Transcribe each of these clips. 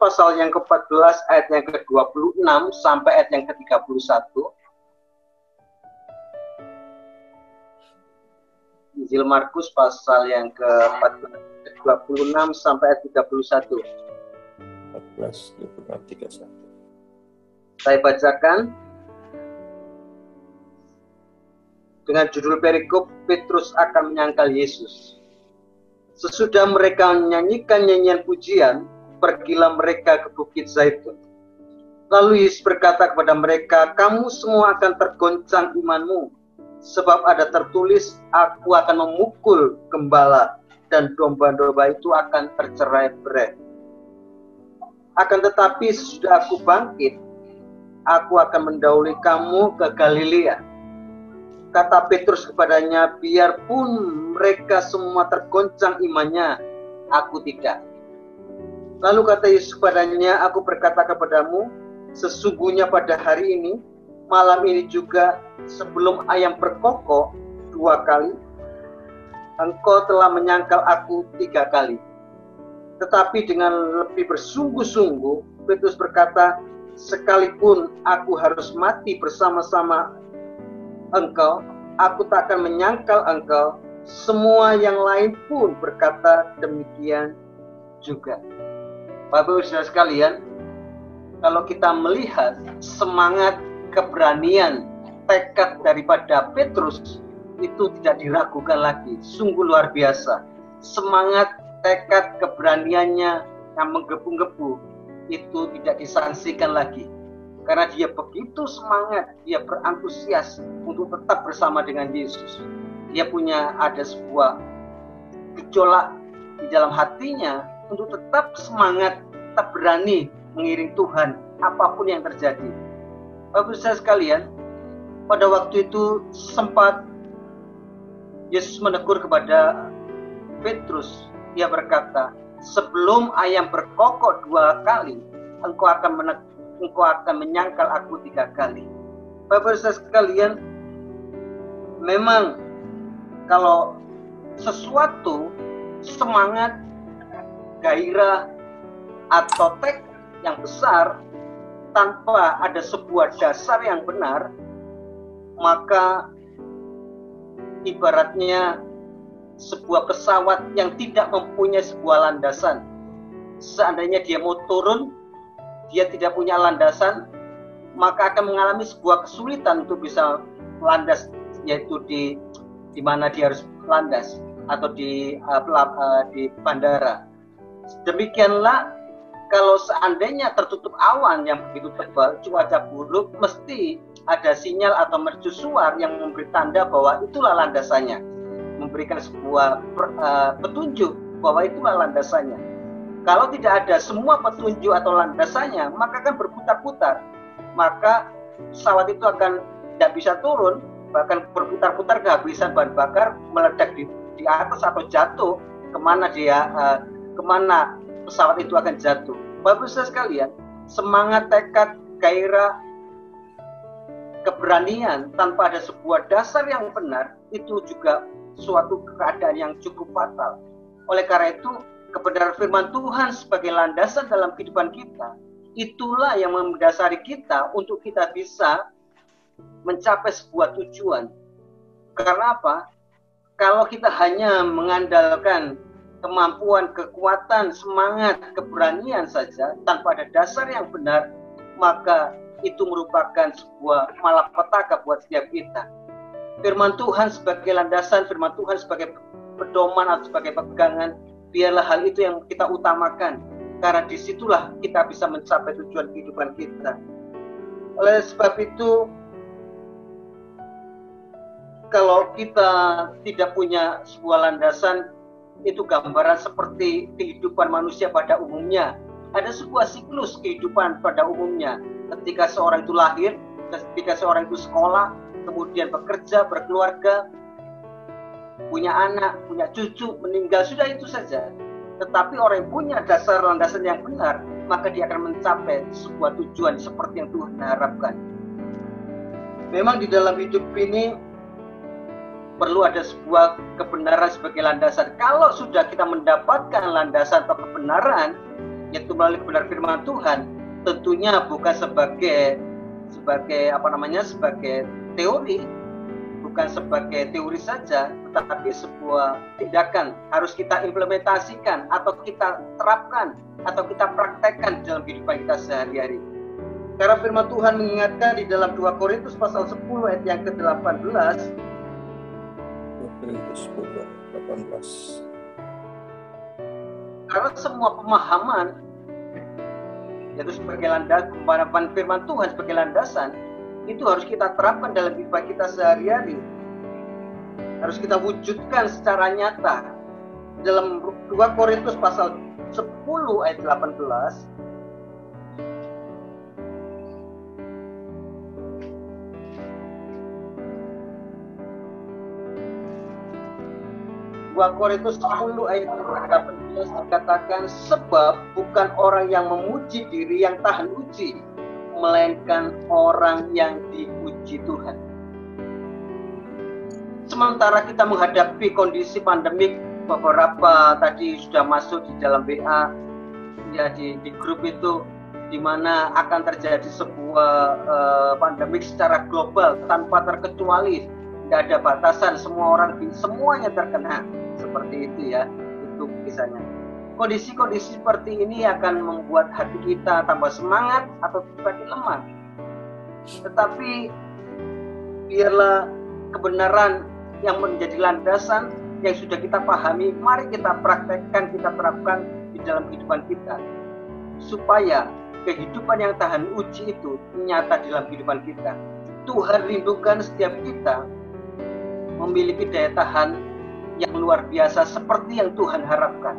pasal yang ke-14 ayat yang ke-26 sampai ayat yang ke-31. Injil Markus pasal yang ke-14 26 sampai ayat 31. 14, 26, 31. Saya bacakan dengan judul perikop Petrus akan menyangkal Yesus. Sesudah mereka menyanyikan nyanyian pujian, pergilah mereka ke Bukit Zaitun. Lalu Yesus berkata kepada mereka, kamu semua akan tergoncang imanmu, sebab ada tertulis, aku akan memukul gembala, dan domba-domba itu akan tercerai-berai. Akan tetapi sesudah aku bangkit, aku akan mendahului kamu ke Galilea. Kata Petrus kepadanya, biarpun mereka semua tergoncang imannya, aku tidak. Lalu kata Yesus kepadanya, aku berkata kepadamu, sesungguhnya pada hari ini, malam ini juga, sebelum ayam berkokok 2 kali, engkau telah menyangkal aku 3 kali. Tetapi dengan lebih bersungguh-sungguh, Petrus berkata, sekalipun aku harus mati bersama-sama engkau, aku tak akan menyangkal engkau. Semua yang lain pun berkata demikian juga. Bapak-Ibu saudara sekalian, kalau kita melihat semangat, keberanian, tekad daripada Petrus, itu tidak diragukan lagi. Sungguh luar biasa. Semangat, tekad, keberaniannya yang menggebu-gebu itu tidak disangsikan lagi. Karena dia begitu semangat, dia berantusias untuk tetap bersama dengan Yesus. Dia ada sebuah gejolak di dalam hatinya untuk tetap semangat, tetap berani mengiring Tuhan apapun yang terjadi. Bapak-Ibu sekalian, pada waktu itu sempat Yesus menegur kepada Petrus. Dia berkata, sebelum ayam berkokok 2 kali, engkau akan menyangkal aku 3 kali. Bapak-Ibu sekalian, memang kalau sesuatu semangat, gairah atau tekad yang besar tanpa ada sebuah dasar yang benar, maka ibaratnya sebuah pesawat yang tidak mempunyai sebuah landasan. Seandainya dia mau turun, dia tidak punya landasan, maka akan mengalami sebuah kesulitan untuk bisa landas, yaitu di mana dia harus landas atau di bandara. Demikianlah kalau seandainya tertutup awan yang begitu tebal, cuaca buruk, mesti ada sinyal atau mercusuar yang memberi tanda bahwa itulah landasannya, memberikan sebuah petunjuk bahwa itulah landasannya. Kalau tidak ada semua petunjuk atau landasannya, maka akan berputar-putar. Maka pesawat itu akan tidak bisa turun, bahkan berputar-putar kehabisan bahan bakar, meledak di atas atau jatuh kemana pesawat itu akan jatuh. Bapak-Ibu sekalian, semangat, tekad, gairah, keberanian tanpa ada sebuah dasar yang benar, itu juga suatu keadaan yang cukup fatal. Oleh karena itu, kebenaran firman Tuhan sebagai landasan dalam kehidupan kita, itulah yang mendasari kita untuk kita bisa mencapai sebuah tujuan. Karena apa? Kalau kita hanya mengandalkan kemampuan, kekuatan, semangat, keberanian saja tanpa ada dasar yang benar, maka itu merupakan sebuah malapetaka buat setiap kita. Firman Tuhan sebagai landasan, firman Tuhan sebagai pedoman atau sebagai pegangan, biarlah hal itu yang kita utamakan, karena disitulah kita bisa mencapai tujuan kehidupan kita. Oleh sebab itu, kalau kita tidak punya sebuah landasan, itu gambaran seperti kehidupan manusia pada umumnya. Ada sebuah siklus kehidupan pada umumnya. Ketika seorang itu lahir, ketika seorang itu sekolah, kemudian bekerja, berkeluarga, punya anak, punya cucu, meninggal, sudah itu saja. Tetapi orang yang punya dasar landasan yang benar, maka dia akan mencapai sebuah tujuan seperti yang Tuhan harapkan. Memang di dalam hidup ini perlu ada sebuah kebenaran sebagai landasan. Kalau sudah kita mendapatkan landasan atau kebenaran yaitu melalui kebenaran firman Tuhan, tentunya bukan sebagai teori, bukan sebagai teori saja, tetapi sebuah tindakan harus kita implementasikan atau kita terapkan atau kita praktekkan dalam kehidupan kita sehari-hari. Karena firman Tuhan mengingatkan di dalam 2 Korintus pasal 10 ayat yang ke-18. 2 Korintus 10 18. Karena semua pemahaman yaitu sebagai landasan, pemahaman firman Tuhan sebagai landasan, itu harus kita terapkan dalam kehidupan kita sehari-hari. Harus kita wujudkan secara nyata. Dalam 2 Korintus pasal 10 ayat 18, 2 Korintus 10 ayat 18 dikatakan, sebab bukan orang yang memuji diri yang tahan uji, melainkan orang yang diuji Tuhan. Sementara kita menghadapi kondisi pandemik, beberapa tadi sudah masuk di dalam WA, ya di grup itu, di mana akan terjadi sebuah pandemik secara global tanpa terkecuali, tidak ada batasan, semua orang semuanya terkena. Seperti itu ya, itu kisahnya. Kondisi-kondisi seperti ini akan membuat hati kita tambah semangat atau semakin lemah. Tetapi biarlah kebenaran yang menjadi landasan yang sudah kita pahami, mari kita praktekkan, kita terapkan di dalam kehidupan kita, supaya kehidupan yang tahan uji itu nyata di dalam kehidupan kita. Tuhan rindukan setiap kita memiliki daya tahan yang luar biasa seperti yang Tuhan harapkan.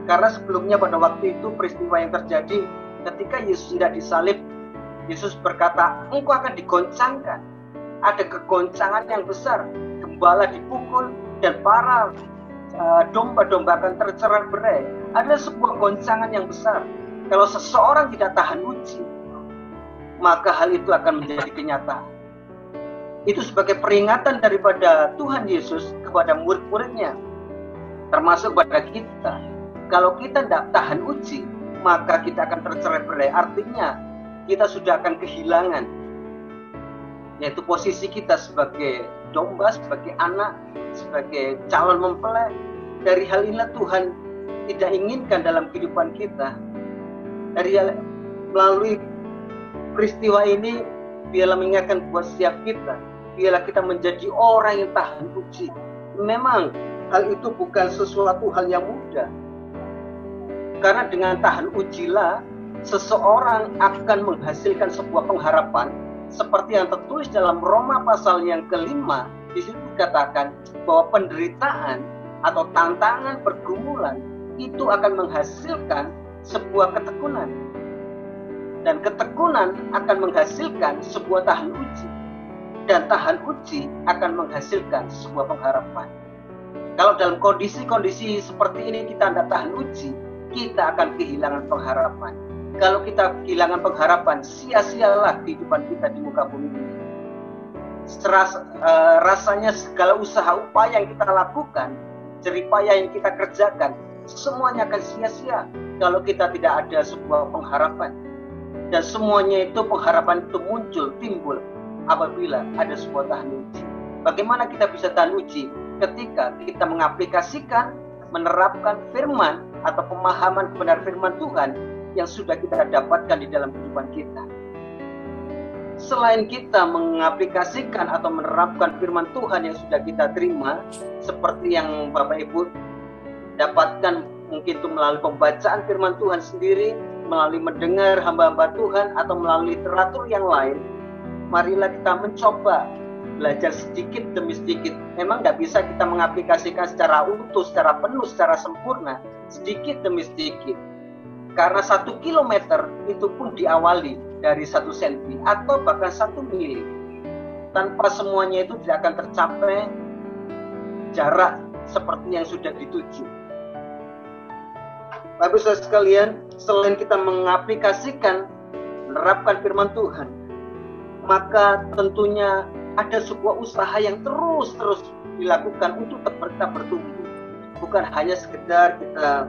Karena sebelumnya pada waktu itu peristiwa yang terjadi ketika Yesus tidak disalib, Yesus berkata, engkau akan digoncangkan. Ada kegoncangan yang besar, gembala dipukul dan para domba-domba akan tercerai-berai. Ada sebuah goncangan yang besar. Kalau seseorang tidak tahan uji, maka hal itu akan menjadi kenyataan. Itu sebagai peringatan daripada Tuhan Yesus kepada murid-muridnya, termasuk pada kita. Kalau kita tidak tahan uji, maka kita akan tercerai-berai. Artinya kita sudah akan kehilangan, yaitu posisi kita sebagai domba, sebagai anak, sebagai calon mempelai. Dari hal inilah Tuhan tidak inginkan dalam kehidupan kita. Melalui peristiwa ini, biarlah mengingatkan buat setiap kita, biarlah kita menjadi orang yang tahan uji. Memang hal itu bukan sesuatu hal yang mudah. Karena dengan tahan ujilah seseorang akan menghasilkan sebuah pengharapan seperti yang tertulis dalam Roma pasal yang ke-5. Di situ dikatakan bahwa penderitaan atau tantangan pergumulan itu akan menghasilkan sebuah ketekunan. Dan ketekunan akan menghasilkan sebuah tahan uji. Dan tahan uji akan menghasilkan sebuah pengharapan. Kalau dalam kondisi-kondisi seperti ini kita tidak tahan uji, kita akan kehilangan pengharapan. Kalau kita kehilangan pengharapan, sia-sialah kehidupan kita di muka bumi ini. Rasanya segala usaha upaya yang kita lakukan, jeripaya yang kita kerjakan, semuanya akan sia-sia kalau kita tidak ada sebuah pengharapan. Dan semuanya itu, pengharapan itu timbul apabila ada sebuah tahan uji. Bagaimana kita bisa tahan uji? Ketika kita mengaplikasikan, menerapkan firman atau pemahaman kebenaran firman Tuhan yang sudah kita dapatkan di dalam kehidupan kita. Selain kita mengaplikasikan atau menerapkan firman Tuhan yang sudah kita terima, seperti yang Bapak Ibu dapatkan mungkin itu melalui pembacaan firman Tuhan sendiri, melalui mendengar hamba-hamba Tuhan, atau melalui literatur yang lain, marilah kita mencoba belajar sedikit demi sedikit. Memang nggak bisa kita mengaplikasikan secara utuh, secara penuh, secara sempurna, sedikit demi sedikit. Karena 1 kilometer itu pun diawali dari 1 senti atau bahkan 1 mili. Tanpa semuanya itu tidak akan tercapai jarak seperti yang sudah dituju. Bapak Saudara sekalian, selain kita mengaplikasikan, menerapkan firman Tuhan, maka tentunya ada sebuah usaha yang terus dilakukan untuk tetap bertumbuh. Bukan hanya sekedar kita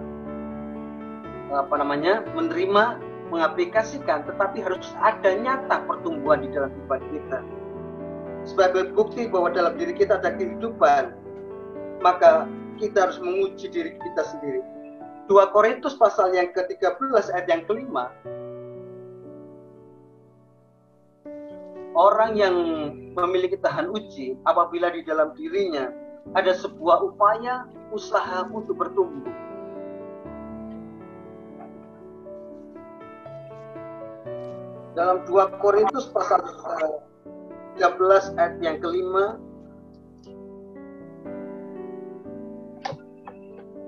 menerima, mengaplikasikan, tetapi harus ada nyata pertumbuhan di dalam kehidupan kita. Sebagai bukti bahwa dalam diri kita ada kehidupan, maka kita harus menguji diri kita sendiri. 2 Korintus pasal yang ke-13 ayat yang ke-5. Orang yang memiliki tahan uji apabila di dalam dirinya ada sebuah upaya, usaha untuk bertumbuh. Dalam 2 Korintus pasal 13 ayat yang ke-5,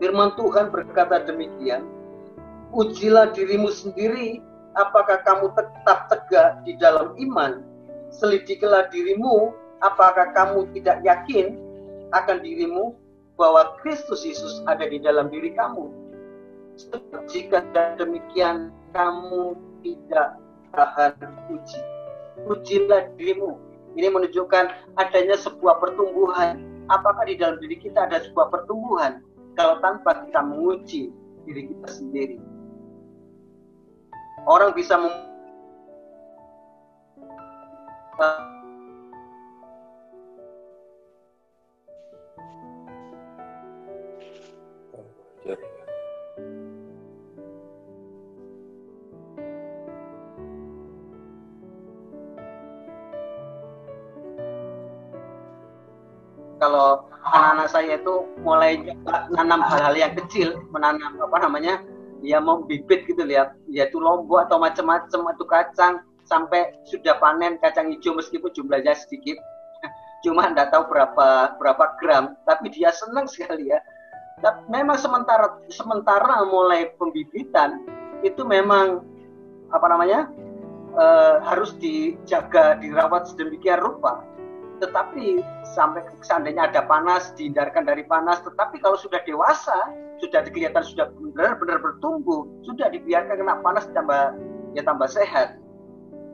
firman Tuhan berkata demikian, ujilah dirimu sendiri, apakah kamu tetap tegak di dalam iman. Selidikilah dirimu, apakah kamu tidak yakin akan dirimu bahwa Kristus Yesus ada di dalam diri kamu. Jika demikian, kamu tidak tahan uji. Ujilah dirimu. Ini menunjukkan adanya sebuah pertumbuhan. Apakah di dalam diri kita ada sebuah pertumbuhan? Kalau tanpa kita menguji diri kita sendiri, orang bisa kalau anak-anak saya itu mulai menanam hal-hal yang kecil, menanam ya membibit gitu, lihat, yaitu lombok atau macam-macam, atau kacang, sampai sudah panen kacang hijau meskipun jumlahnya sedikit, cuma enggak tahu berapa gram, tapi dia senang sekali ya. Memang sementara mulai pembibitan itu memang harus dijaga, dirawat sedemikian rupa. Tetapi sampai seandainya ada panas, dihindarkan dari panas. Tetapi kalau sudah dewasa, sudah kelihatan sudah benar-benar bertumbuh, sudah dibiarkan kena panas, tambah sehat,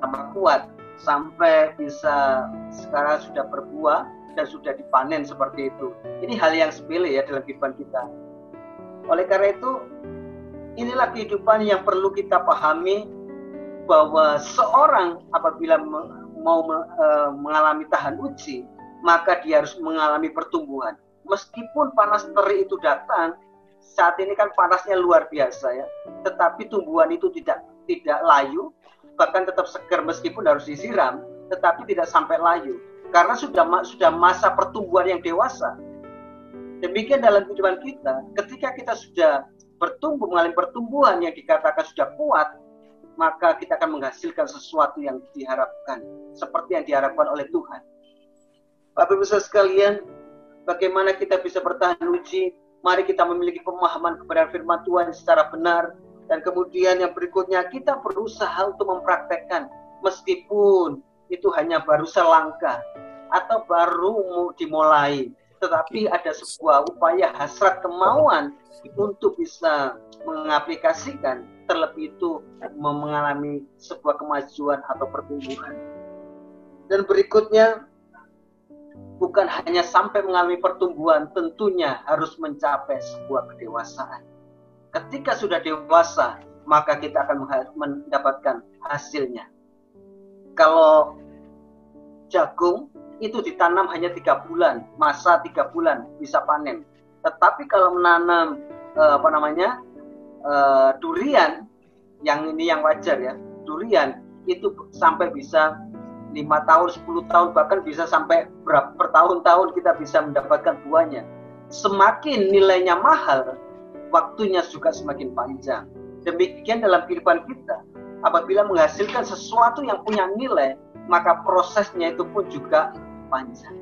tambah kuat, sampai bisa sekarang sudah berbuah dan sudah dipanen seperti itu. Ini hal yang sepele ya dalam kehidupan kita. Oleh karena itu, inilah kehidupan yang perlu kita pahami, bahwa seorang apabila mau mengalami tahan uji, maka dia harus mengalami pertumbuhan. Meskipun panas terik itu datang, saat ini kan panasnya luar biasa ya, tetapi tumbuhan itu tidak layu, bahkan tetap segar meskipun harus disiram, tetapi tidak sampai layu, karena sudah masa pertumbuhan yang dewasa. Demikian dalam kehidupan kita, ketika kita sudah bertumbuh, mengalami pertumbuhan yang dikatakan sudah kuat, maka kita akan menghasilkan sesuatu yang diharapkan, seperti yang diharapkan oleh Tuhan. Bapak Ibu sekalian, bagaimana kita bisa bertahan uji? Mari kita memiliki pemahaman kebenaran firman Tuhan secara benar, dan kemudian yang berikutnya kita berusaha untuk mempraktekkan, meskipun itu hanya baru selangkah atau baru dimulai, tetapi ada sebuah upaya, hasrat, kemauan untuk bisa mengaplikasikan, terlebih itu mengalami sebuah kemajuan atau pertumbuhan. Dan berikutnya, bukan hanya sampai mengalami pertumbuhan, tentunya harus mencapai sebuah kedewasaan. Ketika sudah dewasa, maka kita akan mendapatkan hasilnya. Kalau jagung itu ditanam hanya 3 bulan, masa 3 bulan bisa panen. Tetapi kalau menanam durian, yang ini yang wajar ya, durian itu sampai bisa 5 tahun, 10 tahun, bahkan bisa sampai bertahun-tahun kita bisa mendapatkan buahnya. Semakin nilainya mahal, waktunya juga semakin panjang. Demikian dalam kehidupan kita, apabila menghasilkan sesuatu yang punya nilai, maka prosesnya itu pun juga panjang.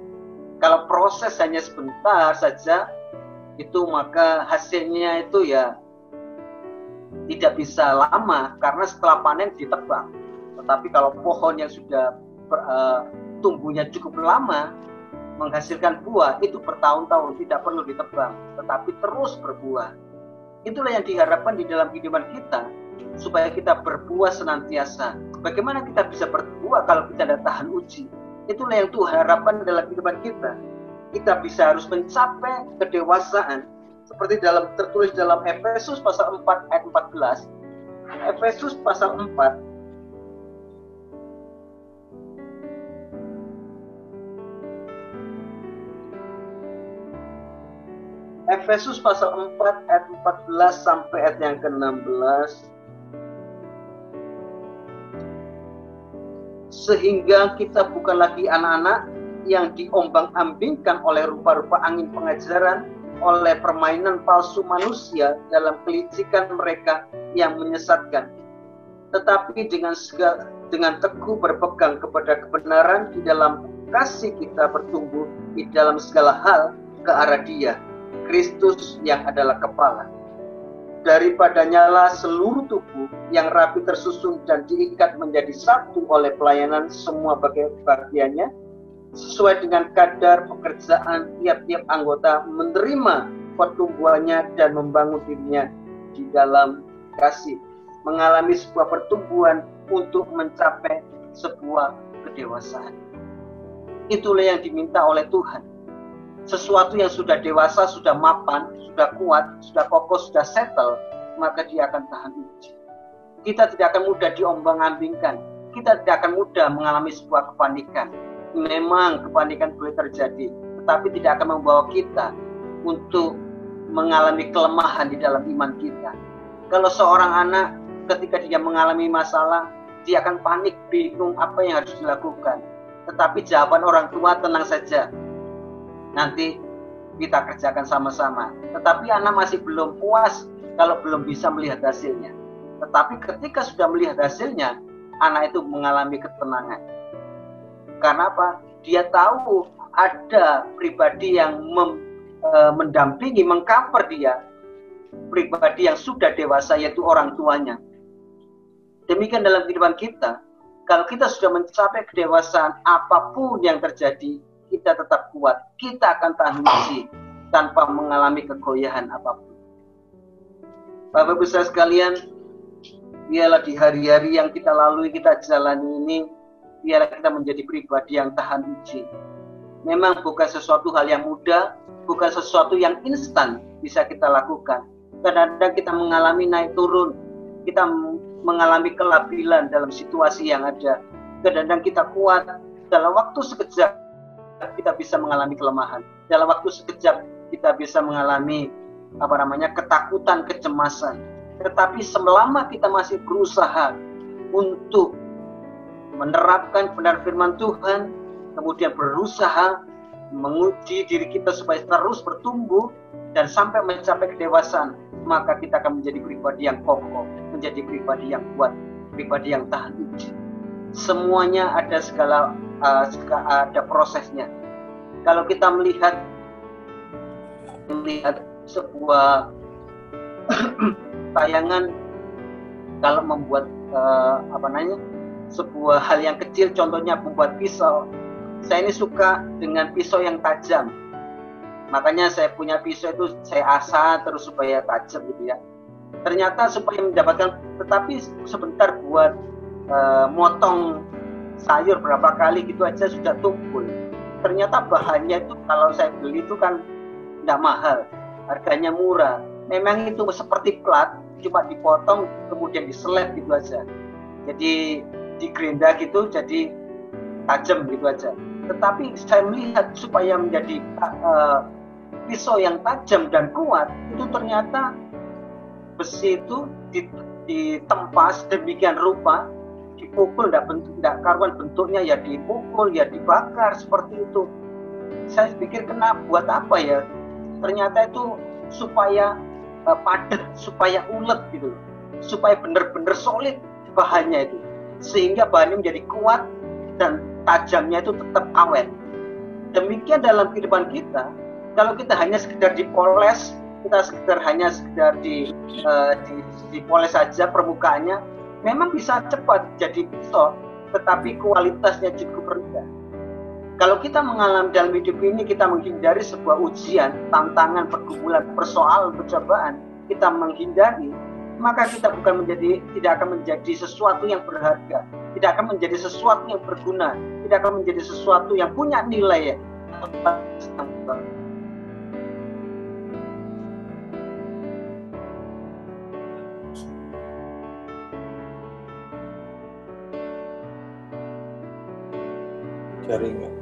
Kalau proses hanya sebentar saja, itu maka hasilnya itu ya tidak bisa lama, karena setelah panen ditebang. Tetapi kalau pohon yang sudah tumbuhnya cukup lama, menghasilkan buah, itu bertahun-tahun tidak perlu ditebang, tetapi terus berbuah. Itulah yang diharapkan di dalam kehidupan kita, supaya kita berbuah senantiasa. Bagaimana kita bisa berbuah kalau kita tidak tahan uji? Itulah yang Tuhan harapkan dalam kehidupan kita. Kita bisa harus mencapai kedewasaan, seperti tertulis dalam Efesus pasal 4 ayat 14. Efesus pasal 4 Efesus pasal 4 ayat 14 sampai ayat yang ke-16. Sehingga kita bukan lagi anak-anak yang diombang-ambingkan oleh rupa-rupa angin pengajaran, oleh permainan palsu manusia dalam kelicikan mereka yang menyesatkan. Tetapi dengan teguh berpegang kepada kebenaran di dalam kasih kita bertumbuh di dalam segala hal ke arah Dia, Kristus yang adalah kepala. Daripadanya lah seluruh tubuh yang rapi tersusun dan diikat menjadi satu oleh pelayanan semua bagiannya, sesuai dengan kadar pekerjaan tiap-tiap anggota menerima pertumbuhannya dan membangun dirinya di dalam kasih, mengalami sebuah pertumbuhan untuk mencapai sebuah kedewasaan. Itulah yang diminta oleh Tuhan. Sesuatu yang sudah dewasa, sudah mapan, sudah kuat, sudah kokoh, sudah settle, maka dia akan tahan uji. Kita tidak akan mudah diombang-ambingkan. Kita tidak akan mudah mengalami sebuah kepanikan. Memang kepanikan boleh terjadi, tetapi tidak akan membawa kita untuk mengalami kelemahan di dalam iman kita. Kalau seorang anak ketika dia mengalami masalah, dia akan panik, bingung apa yang harus dilakukan. Tetapi jawaban orang tua, tenang saja, nanti kita kerjakan sama-sama. Tetapi anak masih belum puas kalau belum bisa melihat hasilnya. Tetapi ketika sudah melihat hasilnya, anak itu mengalami ketenangan. Karena apa? Dia tahu ada pribadi yang mendampingi, mengcover dia, pribadi yang sudah dewasa, yaitu orang tuanya. Demikian dalam kehidupan kita. Kalau kita sudah mencapai kedewasaan, apapun yang terjadi, kita tetap kuat. Kita akan tahan uji tanpa mengalami kegoyahan apapun. Bapak Ibu saudara sekalian, biarlah di hari-hari yang kita lalui, kita jalani ini, biarlah kita menjadi pribadi yang tahan uji. Memang bukan sesuatu hal yang mudah, bukan sesuatu yang instan bisa kita lakukan. Kadang-kadang kita mengalami naik turun, kita mengalami kelabilan dalam situasi yang ada. Kadang-kadang kita kuat, dalam waktu sekejap kita bisa mengalami kelemahan. Dalam waktu sekejap kita bisa mengalami ketakutan, kecemasan. Tetapi selama kita masih berusaha untuk menerapkan benar firman Tuhan, kemudian berusaha menguji diri kita supaya terus bertumbuh dan sampai mencapai kedewasaan, maka kita akan menjadi pribadi yang kokoh, menjadi pribadi yang kuat, pribadi yang tahan uji. Semuanya ada ada prosesnya. Kalau kita melihat sebuah tayangan, kalau membuat sebuah hal yang kecil, contohnya membuat pisau. Saya ini suka dengan pisau yang tajam. Makanya saya punya pisau itu saya asah terus supaya tajam gitu ya. Ternyata supaya mendapatkan, tetapi sebentar buat motong sayur berapa kali gitu aja sudah tumpul. Ternyata bahannya itu kalau saya beli itu kan tidak mahal, harganya murah. Memang itu seperti plat, cuma dipotong kemudian diselet gitu aja. Jadi digerinda gitu jadi tajam gitu aja. Tetapi saya melihat supaya menjadi pisau yang tajam dan kuat, itu ternyata besi itu ditempas demikian rupa, dipukul, tidak karuan bentuknya, ya dipukul, ya dibakar seperti itu. Saya pikir buat apa ya? Ternyata itu supaya padat, supaya ulet gitu, supaya benar-benar solid bahannya itu, sehingga bahannya menjadi kuat dan tajamnya itu tetap awet. Demikian dalam kehidupan kita. Kalau kita hanya sekedar dipoles, kita hanya sekedar dipoles saja permukaannya, memang bisa cepat jadi pisau, tetapi kualitasnya cukup rendah. Kalau kita mengalami dalam hidup ini, kita menghindari sebuah ujian, tantangan, pergumulan, persoalan, percobaan, kita menghindari, maka kita tidak akan menjadi sesuatu yang berharga, tidak akan menjadi sesuatu yang berguna, tidak akan menjadi sesuatu yang punya nilai ya. jaringan.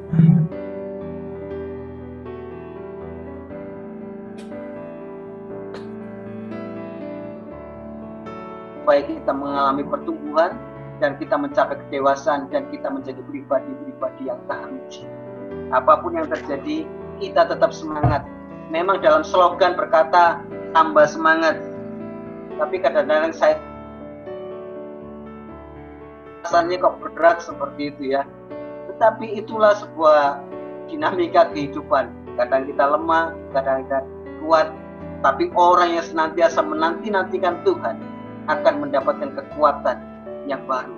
Supaya kita mengalami pertumbuhan dan kita mencapai kedewasaan dan kita menjadi pribadi-pribadi yang tahan uji. Apapun yang terjadi, kita tetap semangat. Memang dalam slogan berkata tambah semangat, tapi kadang-kadang saya rasanya kok berat seperti itu ya. Tetapi itulah sebuah dinamika kehidupan. Kadang kita lemah, kadang kita kuat, tapi orang yang senantiasa menanti-nantikan Tuhan akan mendapatkan kekuatan yang baru.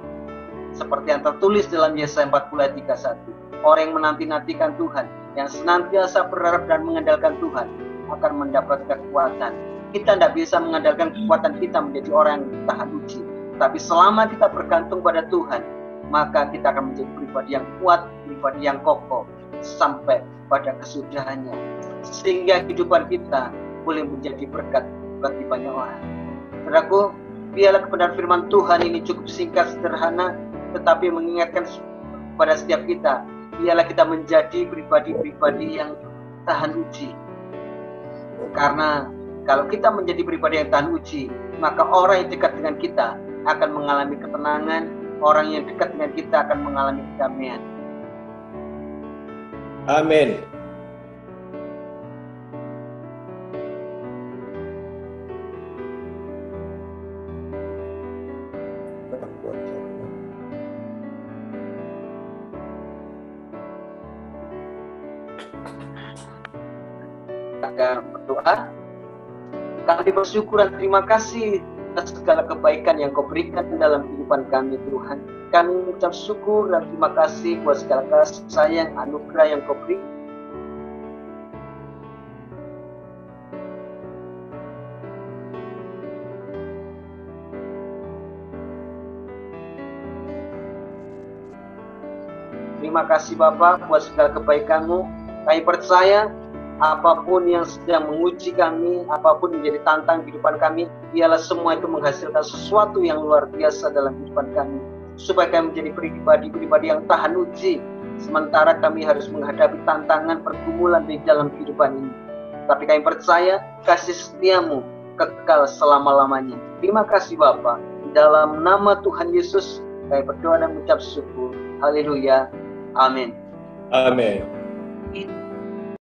Seperti yang tertulis dalam Yesaya 40 ayat 31. Orang yang menanti-nantikan Tuhan, yang senantiasa berharap dan mengandalkan Tuhan, akan mendapat kekuatan. Kita tidak bisa mengandalkan kekuatan kita menjadi orang yang tahan uji. Tapi selama kita bergantung pada Tuhan, maka kita akan menjadi pribadi yang kuat, pribadi yang kokoh, sampai pada kesudahannya. Sehingga kehidupan kita boleh menjadi berkat bagi banyak orang. Saudaraku, biarlah kebenaran firman Tuhan ini cukup singkat, sederhana, tetapi mengingatkan pada setiap kita, biarlah kita menjadi pribadi-pribadi yang tahan uji. Karena kalau kita menjadi pribadi yang tahan uji, maka orang yang dekat dengan kita akan mengalami ketenangan, orang yang dekat dengan kita akan mengalami kedamaian. Amin. Akan berdoa. Kami bersyukur dan terima kasih atas segala kebaikan yang Kau berikan dalam kehidupan kami, Tuhan. Kami mengucap syukur dan terima kasih buat segala kasih sayang, anugerah yang Kau beri. Terima kasih Bapa buat segala kebaikan-Mu. Kami percaya apapun yang sedang menguji kami, apapun menjadi tantang kehidupan kami, biarlah semua itu menghasilkan sesuatu yang luar biasa dalam kehidupan kami, supaya kami menjadi pribadi-pribadi yang tahan uji, sementara kami harus menghadapi tantangan pergumulan di dalam kehidupan ini. Tapi kami percaya kasih setia-Mu kekal selama-lamanya. Terima kasih Bapa. Dalam nama Tuhan Yesus kami berdoa dan mengucap syukur. Haleluya. Amin. Amin.